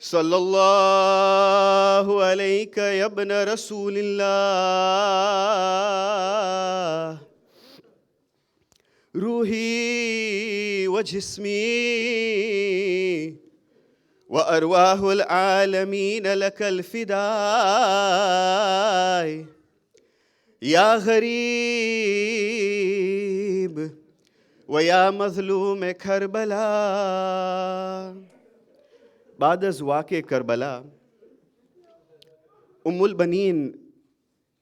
صلی اللہ علیک یا ابن رسول اللہ، روحی و جسمی و ارواح العالمین لک الفداء یا غریب و یا مظلوم کربلا۔ بعد از واقع کربلا ام البنین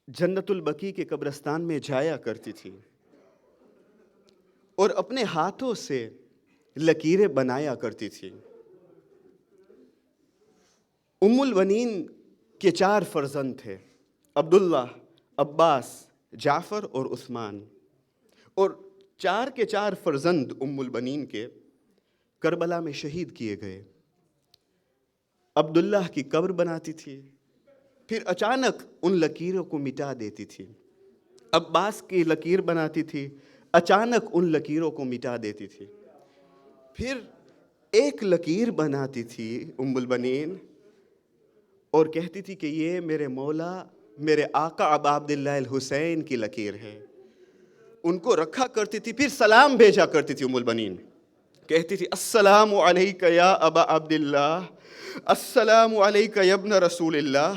جنت البقیع کے قبرستان میں جایا کرتی تھی اور اپنے ہاتھوں سے لکیریں بنایا کرتی تھی۔ ام البنین کے 4 فرزند تھے، عبداللہ، عباس، جعفر اور عثمان، اور 4 کے 4 فرزند ام البنین کے کربلا میں شہید کیے گئے۔ عبداللہ کی قبر بناتی تھی، پھر اچانک ان لکیروں کو مٹا دیتی تھی۔ عباس کی لکیر بناتی تھی، اچانک ان لکیروں کو مٹا دیتی تھی۔ پھر ایک لکیر بناتی تھی ام البنین اور کہتی تھی کہ یہ میرے مولا، میرے آقا ابا عبداللہ الحسین کی لکیر ہے۔ ان کو رکھا کرتی تھی، پھر سلام بھیجا کرتی تھی ام البنین، کہتی تھی السلام علیک یا ابا عبداللہ، السلام علیک یا ابن رسول اللہ۔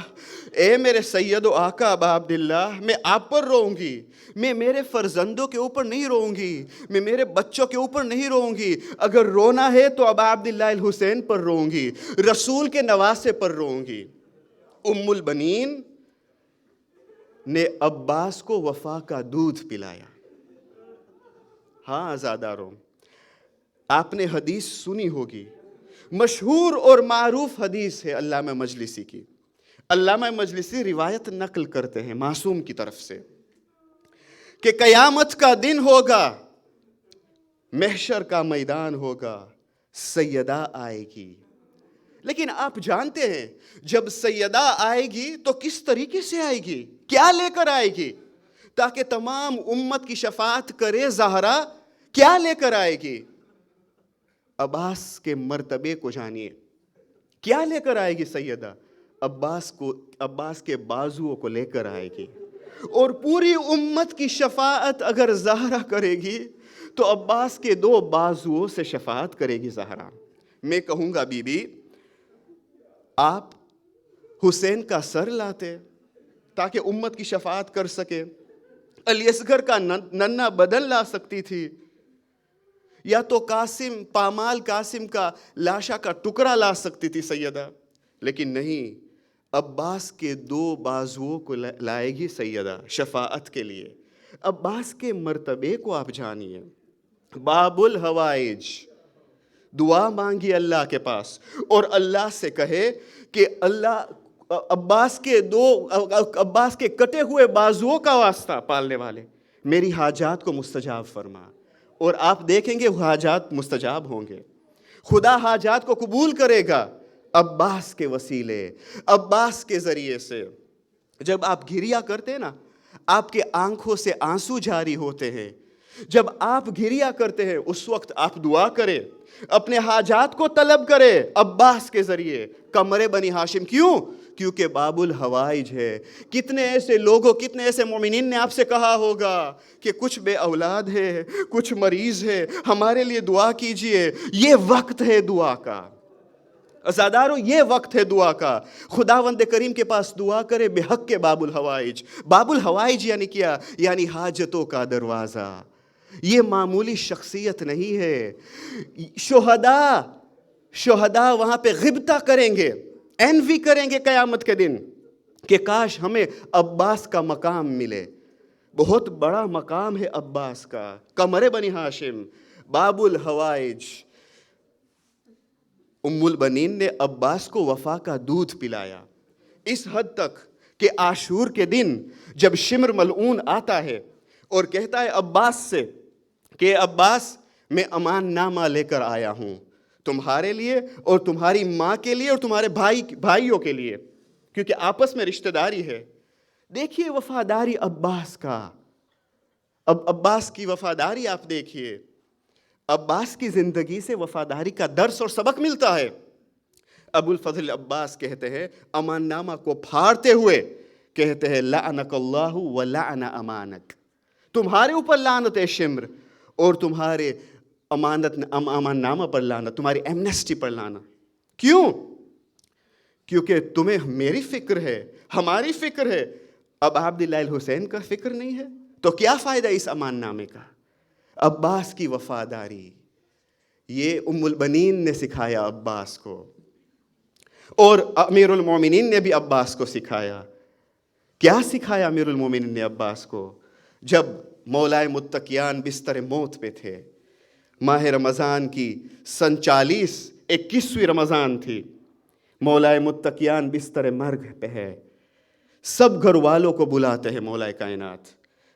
اے میرے سید و آقا ابا عبداللہ، میں آپ پر رہوں گی، میں میرے فرزندوں کے اوپر نہیں رہوں گی، میں میرے بچوں کے اوپر نہیں رہوں گی، اگر رونا ہے تو ابا عبداللہ الحسین پر رہوں گی، رسول کے نواسے پر رہوں گی۔ ام البنین نے عباس کو وفا کا دودھ پلایا۔ ہاں عزاداروں، آپ نے حدیث سنی ہوگی، مشہور اور معروف حدیث ہے علامہ مجلسی کی۔ علامہ مجلسی روایت نقل کرتے ہیں معصوم کی طرف سے کہ قیامت کا دن ہوگا، محشر کا میدان ہوگا، سیدہ آئے گی۔ لیکن آپ جانتے ہیں جب سیدہ آئے گی تو کس طریقے سے آئے گی، کیا لے کر آئے گی تاکہ تمام امت کی شفاعت کرے؟ زہرا کیا لے کر آئے گی؟ عباس کے مرتبے کو جانیے، کیا لے کر آئے گی سیدہ؟ عباس کے بازوؤں کو لے کر آئے گی، اور پوری امت کی شفاعت اگر زہرا کرے گی تو عباس کے 2 بازوؤں سے شفاعت کرے گی زہرا۔ میں کہوں گا بی بی آپ حسین کا سر لاتے تاکہ امت کی شفاعت کر سکے، علی اصغر کا ننھا بدن لا سکتی تھی، یا تو پامال قاسم کا لاشا کا ٹکڑا لا سکتی تھی سیدہ، لیکن نہیں، عباس کے 2 بازوؤں کو لائے گی سیدہ شفاعت کے لیے۔ عباس کے مرتبے کو آپ جانیے۔ باب الحوائج، دعا مانگی اللہ کے پاس اور اللہ سے کہے کہ اللہ عباس کے کٹے ہوئے بازوؤں کا واسطہ پالنے والے میری حاجات کو مستجاب فرما، اور آپ دیکھیں گے حاجات مستجاب ہوں گے، خدا حاجات کو قبول کرے گا عباس کے وسیلے، عباس کے ذریعے سے۔ جب آپ گریا کرتے ہیں نا، آپ کے آنکھوں سے آنسو جاری ہوتے ہیں، جب آپ گریا کرتے ہیں اس وقت آپ دعا کریں، اپنے حاجات کو طلب کرے عباس کے ذریعے، قمر بنی ہاشم۔ کیونکہ باب الحوائج ہے۔ کتنے ایسے لوگوں، کتنے ایسے مومنین نے آپ سے کہا ہوگا کہ کچھ بے اولاد ہے، کچھ مریض ہے، ہمارے لیے دعا کیجئے۔ یہ وقت ہے دعا کا عزاداروں، یہ وقت ہے دعا کا۔ خداوند کریم کے پاس دعا کرے بحق کے باب الحوائج۔ باب الحوائج یعنی کیا؟ یعنی حاجتوں کا دروازہ۔ یہ معمولی شخصیت نہیں ہے۔ شہداء وہاں پہ غبطہ کریں گے، انوی کریں گے قیامت کے دن کہ کاش ہمیں عباس کا مقام ملے۔ بہت بڑا مقام ہے عباس کا، قمر بنی ہاشم، باب الحوائج۔ ام البنین نے عباس کو وفا کا دودھ پلایا، اس حد تک کہ عاشور کے دن جب شمر ملعون آتا ہے اور کہتا ہے عباس سے کہ عباس میں امان نامہ لے کر آیا ہوں تمہارے لیے اور تمہاری ماں کے لیے اور تمہارے بھائیوں کے لیے، کیونکہ آپس میں رشتہ داری ہے۔ دیکھیے وفاداری عباس کا، اب عباس کی وفاداری آپ دیکھیے، عباس کی زندگی سے وفاداری کا درس اور سبق ملتا ہے۔ ابو الفضل عباس کہتے ہیں امان نامہ کو پھاڑتے ہوئے کہتے ہیں لعنک اللہ و لعن امانک، تمہارے اوپر لعنت ہے شمر، اور تمہارے امان نامہ پر لعنت، تمہاری ایمنسٹی پر لعنت۔ کیوں؟ کیونکہ تمہیں میری فکر ہے، ہماری فکر ہے، اب عبداللہ الحسین کا فکر نہیں ہے، تو کیا فائدہ اس امان نامے کا؟ عباس کی وفاداری، یہ ام البنین نے سکھایا عباس کو، اور امیر المومنین نے بھی عباس کو سکھایا۔ کیا سکھایا امیر المومنین نے عباس کو؟ جب مولائے متقیان بستر موت پہ تھے، ماہ رمضان کی سن 21ویں رمضان تھی، مولائے متقیان بستر مرگ پہ ہے، سب گھر والوں کو بلاتے ہیں مولائے کائنات،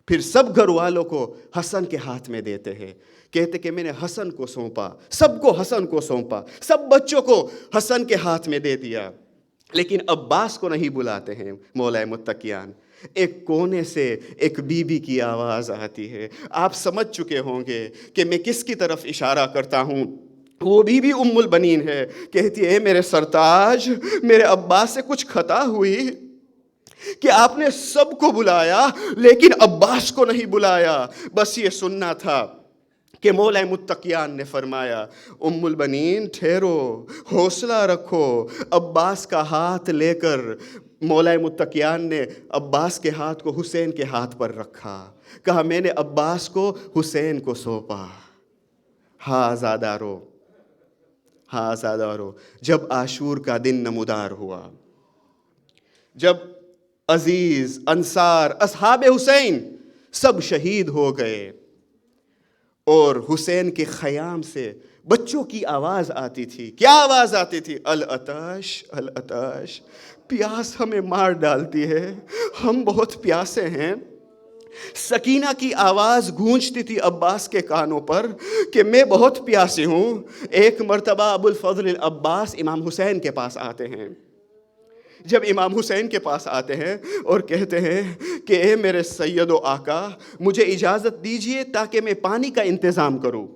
پھر سب گھر والوں کو حسن کے ہاتھ میں دیتے ہیں، کہتے کہ میں نے حسن کو سونپا، سب کو حسن کو سونپا، سب بچوں کو حسن کے ہاتھ میں دے دیا، لیکن عباس کو نہیں بلاتے ہیں مولائے متقیان۔ ایک کونے سے ایک بی بی کی آواز آتی ہے، آپ سمجھ چکے ہوں گے کہ میں کس کی طرف اشارہ کرتا ہوں، وہ بی بی ام البنین ہے، کہتی ہے میرے سرتاج، میرے عباس سے کچھ خطا ہوئی کہ آپ نے سب کو بلایا لیکن عباس کو نہیں بلایا؟ بس یہ سننا تھا کہ مولا متقیان نے فرمایا ام البنین ٹھہرو، حوصلہ رکھو۔ عباس کا ہاتھ لے کر مولا متقیان نے عباس کے ہاتھ کو حسین کے ہاتھ پر رکھا، کہا میں نے عباس کو حسین کو سونپا۔ ہاں زادارو، ہاں زادارو، جب عاشور کا دن نمودار ہوا، جب عزیز انصار اصحاب حسین سب شہید ہو گئے اور حسین کے خیام سے بچوں کی آواز آتی تھی، کیا آواز آتی تھی؟ العطش العطش، پیاس ہمیں مار ڈالتی ہے، ہم بہت پیاسے ہیں۔ سکینہ کی آواز گونجتی تھی عباس کے کانوں پر کہ میں بہت پیاسی ہوں۔ ایک مرتبہ ابو الفضل عباس امام حسین کے پاس آتے ہیں، جب امام حسین کے پاس آتے ہیں اور کہتے ہیں کہ اے میرے سید و آقا، مجھے اجازت دیجئے تاکہ میں پانی کا انتظام کروں،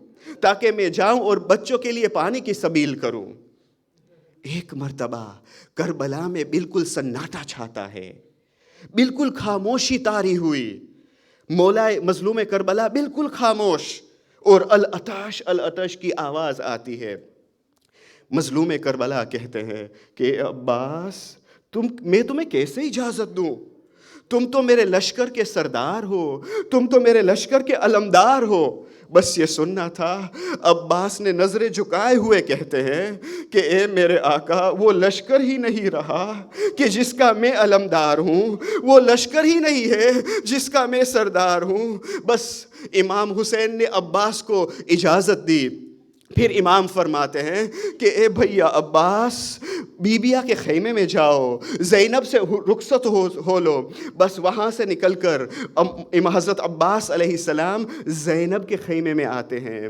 تاکہ میں جاؤں اور بچوں کے لیے پانی کی سبیل کروں۔ ایک مرتبہ کربلا میں بالکل سناٹا چھاتا ہے، بالکل خاموشی طاری ہوئی، مولا مظلوم کربلا بالکل خاموش، اور العطش العطش کی آواز آتی ہے۔ مظلوم کربلا کہتے ہیں کہ عباس میں تمہیں کیسے اجازت دوں؟ تم تو میرے لشکر کے سردار ہو، تم تو میرے لشکر کے علمدار ہو۔ بس یہ سننا تھا۔ عباس نے نظریں جھکائے ہوئے کہتے ہیں کہ اے میرے آقا، وہ لشکر ہی نہیں رہا کہ جس کا میں علمدار ہوں، وہ لشکر ہی نہیں ہے جس کا میں سردار ہوں۔ بس امام حسین نے عباس کو اجازت دی۔ پھر امام فرماتے ہیں کہ اے بھیا عباس، بیبیا کے خیمے میں جاؤ، زینب سے رخصت ہو لو۔ بس وہاں سے نکل کر حضرت عباس علیہ السلام زینب کے خیمے میں آتے ہیں،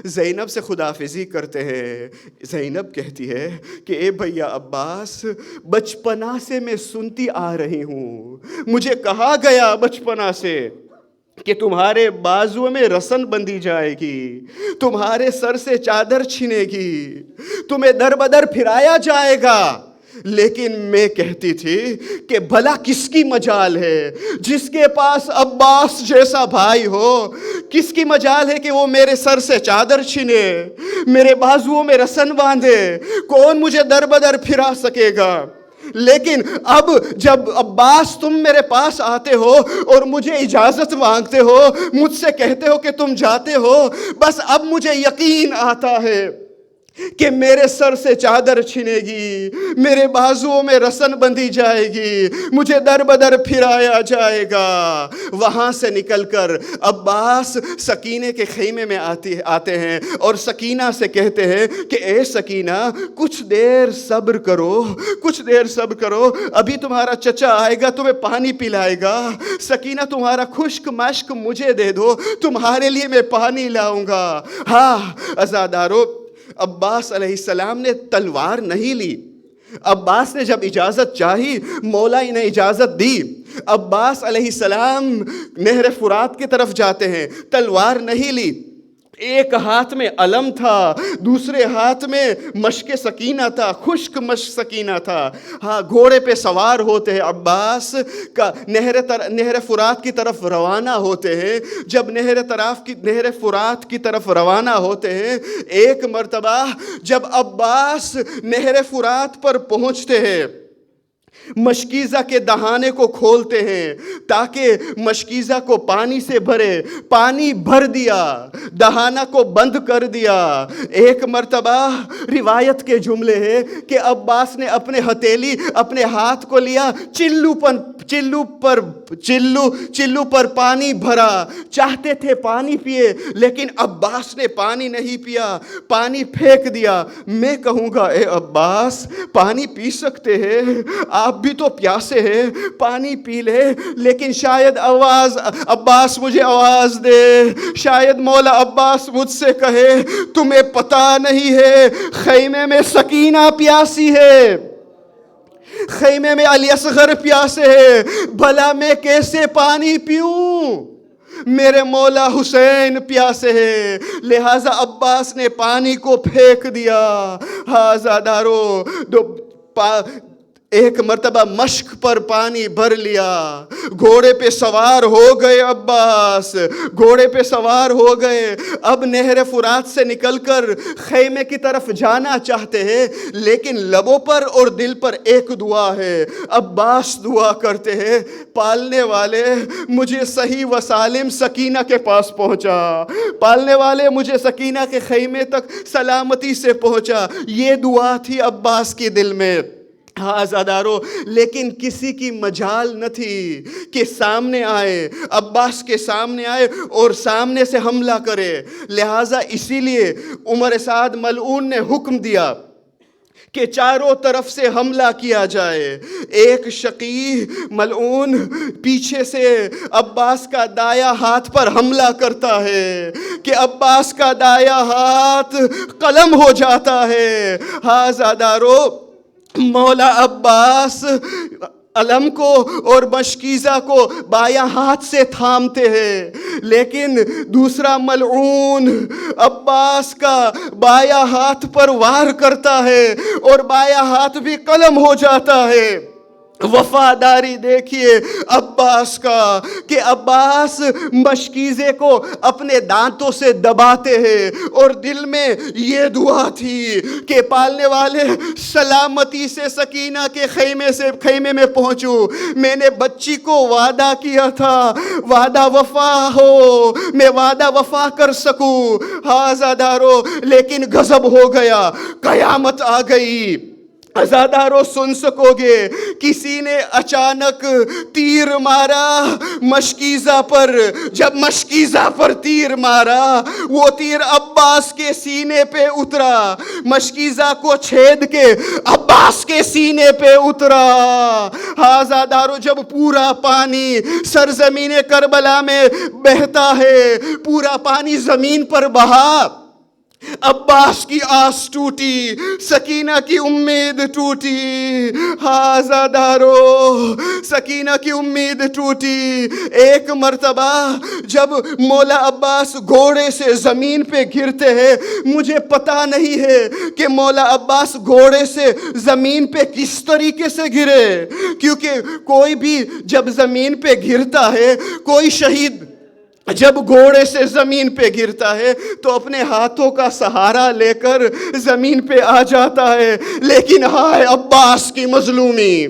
زینب سے خداحافظی کرتے ہیں۔ زینب کہتی ہے کہ اے بھیا عباس، بچپنا سے میں سنتی آ رہی ہوں، مجھے کہا گیا بچپنا سے کہ تمہارے بازو میں رسن بندھی جائے گی، تمہارے سر سے چادر چھنے گی، تمہیں در بدر پھرایا جائے گا۔ لیکن میں کہتی تھی کہ بھلا کس کی مجال ہے؟ جس کے پاس عباس جیسا بھائی ہو، کس کی مجال ہے کہ وہ میرے سر سے چادر چھنے، میرے بازوؤں میں رسن باندھے؟ کون مجھے در بدر پھرا سکے گا؟ لیکن اب جب عباس تم میرے پاس آتے ہو اور مجھے اجازت مانگتے ہو، مجھ سے کہتے ہو کہ تم جاتے ہو، بس اب مجھے یقین آتا ہے کہ میرے سر سے چادر چھنے گی، میرے بازوؤں میں رسن بندھی جائے گی، مجھے در بدر پھرایا جائے گا۔ وہاں سے نکل کر عباس سکینے کے خیمے میں آتے ہیں اور سکینہ سے کہتے ہیں کہ اے سکینہ، کچھ دیر صبر کرو، کچھ دیر صبر کرو، ابھی تمہارا چچا آئے گا، تمہیں پانی پلائے گا۔ سکینہ، تمہارا خشک مشک مجھے دے دو، تمہارے لیے میں پانی لاؤں گا۔ ہاں عزادارو، عباس علیہ السلام نے تلوار نہیں لی۔ عباس نے جب اجازت چاہی، مولا نے اجازت دی۔ عباس علیہ السلام نہر فرات کی طرف جاتے ہیں، تلوار نہیں لی، ایک ہاتھ میں علم تھا، دوسرے ہاتھ میں مشک سکینہ تھا، خشک مشک سکینہ تھا. ہاں، گھوڑے پہ سوار ہوتے ہیں، عباس کا نہر فرات کی طرف روانہ ہوتے ہیں. جب نہر فرات کی طرف روانہ ہوتے ہیں، ایک مرتبہ جب عباس نہر فرات پر پہنچتے ہیں، مشکیزہ کے دہانے کو کھولتے ہیں تاکہ مشکیزہ کو پانی سے بھرے. پانی بھر دیا، دہانہ کو بند کر دیا. ایک مرتبہ روایت کے جملے ہیں کہ عباس نے اپنے ہاتھ کو لیا، چلو پر پانی بھرا. چاہتے تھے پانی پیے، لیکن عباس نے پانی نہیں پیا، پانی پھینک دیا. میں کہوں گا اے عباس، پانی پی سکتے ہیں، آپ بھی تو پیاسے ہیں، پانی پی لے. لیکن شاید عباس مجھے آواز دے، شاید مولا عباس مجھ سے کہے تمہیں پتہ نہیں ہے خیمے میں سکینہ پیاسی ہے، خیمے میں علی اصغر پیاسے ہے، بھلا میں کیسے پانی پیوں؟ میرے مولا حسین پیاسے ہیں. لہٰذا عباس نے پانی کو پھینک دیا. ہازادارو ایک مرتبہ مشک پر پانی بھر لیا. گھوڑے پہ سوار ہو گئے، عباس گھوڑے پہ سوار ہو گئے. اب نہر فرات سے نکل کر خیمے کی طرف جانا چاہتے ہیں، لیکن لبوں پر اور دل پر ایک دعا ہے. عباس دعا کرتے ہیں، پالنے والے مجھے صحیح و سالم سکینہ کے پاس پہنچا، پالنے والے مجھے سکینہ کے خیمے تک سلامتی سے پہنچا. یہ دعا تھی عباس کے دل میں. آزادارو، لیکن کسی کی مجال نہ تھی کہ سامنے آئے، عباس کے سامنے آئے اور سامنے سے حملہ کرے. لہٰذا اسی لیے عمر سعد ملعون نے حکم دیا کہ چاروں طرف سے حملہ کیا جائے. ایک شقی ملعون پیچھے سے عباس کا دایاں ہاتھ پر حملہ کرتا ہے کہ عباس کا دایاں ہاتھ قلم ہو جاتا ہے. آزادارو، مولا عباس علم کو اور مشکیزہ کو بایاں ہاتھ سے تھامتے ہیں، لیکن دوسرا ملعون عباس کا بایاں ہاتھ پر وار کرتا ہے اور بایاں ہاتھ بھی قلم ہو جاتا ہے. وفاداری دیکھیے عباس کا کہ عباس مشکیزے کو اپنے دانتوں سے دباتے ہیں اور دل میں یہ دعا تھی کہ پالنے والے سلامتی سے سکینہ کے خیمے میں پہنچوں. میں نے بچی کو وعدہ کیا تھا، وعدہ وفا ہو، میں وعدہ وفا کر سکوں. آزادارو، لیکن غضب ہو گیا، قیامت آ گئی. آزادارو، سن سکو گے، کسی نے اچانک تیر مارا مشکیزہ پر. جب مشکیزہ پر تیر مارا، وہ تیر عباس کے سینے پہ اترا، مشکیزہ کو چھید کے عباس کے سینے پہ اترا. آزادارو، جب پورا پانی سرزمین کربلا میں بہتا ہے، پورا پانی زمین پر بہا، عباس کی آس ٹوٹی، سکینہ کی امید ٹوٹی. آزادارو، سکینہ کی امید ٹوٹی. ایک مرتبہ جب مولا عباس گھوڑے سے زمین پہ گرتے ہیں، مجھے پتہ نہیں ہے کہ مولا عباس گھوڑے سے زمین پہ کس طریقے سے گرے، کیونکہ کوئی بھی جب زمین پہ گرتا ہے، کوئی شہید جب گھوڑے سے زمین پہ گرتا ہے تو اپنے ہاتھوں کا سہارا لے کر زمین پہ آ جاتا ہے. لیکن ہائے عباس کی مظلومی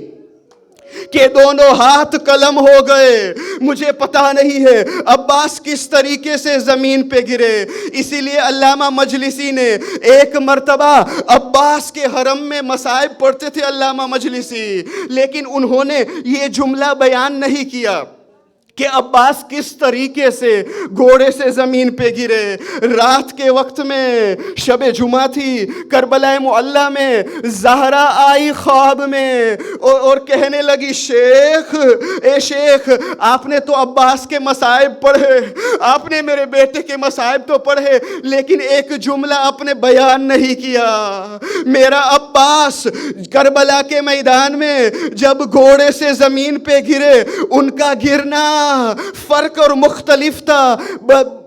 کہ دونوں ہاتھ قلم ہو گئے. مجھے پتہ نہیں ہے عباس کس طریقے سے زمین پہ گرے. اسی لیے علامہ مجلسی نے ایک مرتبہ عباس کے حرم میں مصائب پڑھتے تھے علامہ مجلسی، لیکن انہوں نے یہ جملہ بیان نہیں کیا کہ عباس کس طریقے سے گھوڑے سے زمین پہ گرے. رات کے وقت میں شب جمعہ تھی، کربلا معلیٰ میں زہرا آئی خواب میں اور کہنے لگی، شیخ، اے شیخ، آپ نے تو عباس کے مصائب پڑھے، آپ نے میرے بیٹے کے مصائب تو پڑھے، لیکن ایک جملہ آپ نے بیان نہیں کیا. میرا عباس کربلا کے میدان میں جب گھوڑے سے زمین پہ گرے، ان کا گرنا فرق اور مختلف تھا.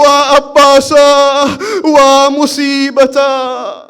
وا عباسا وا مصیبتا.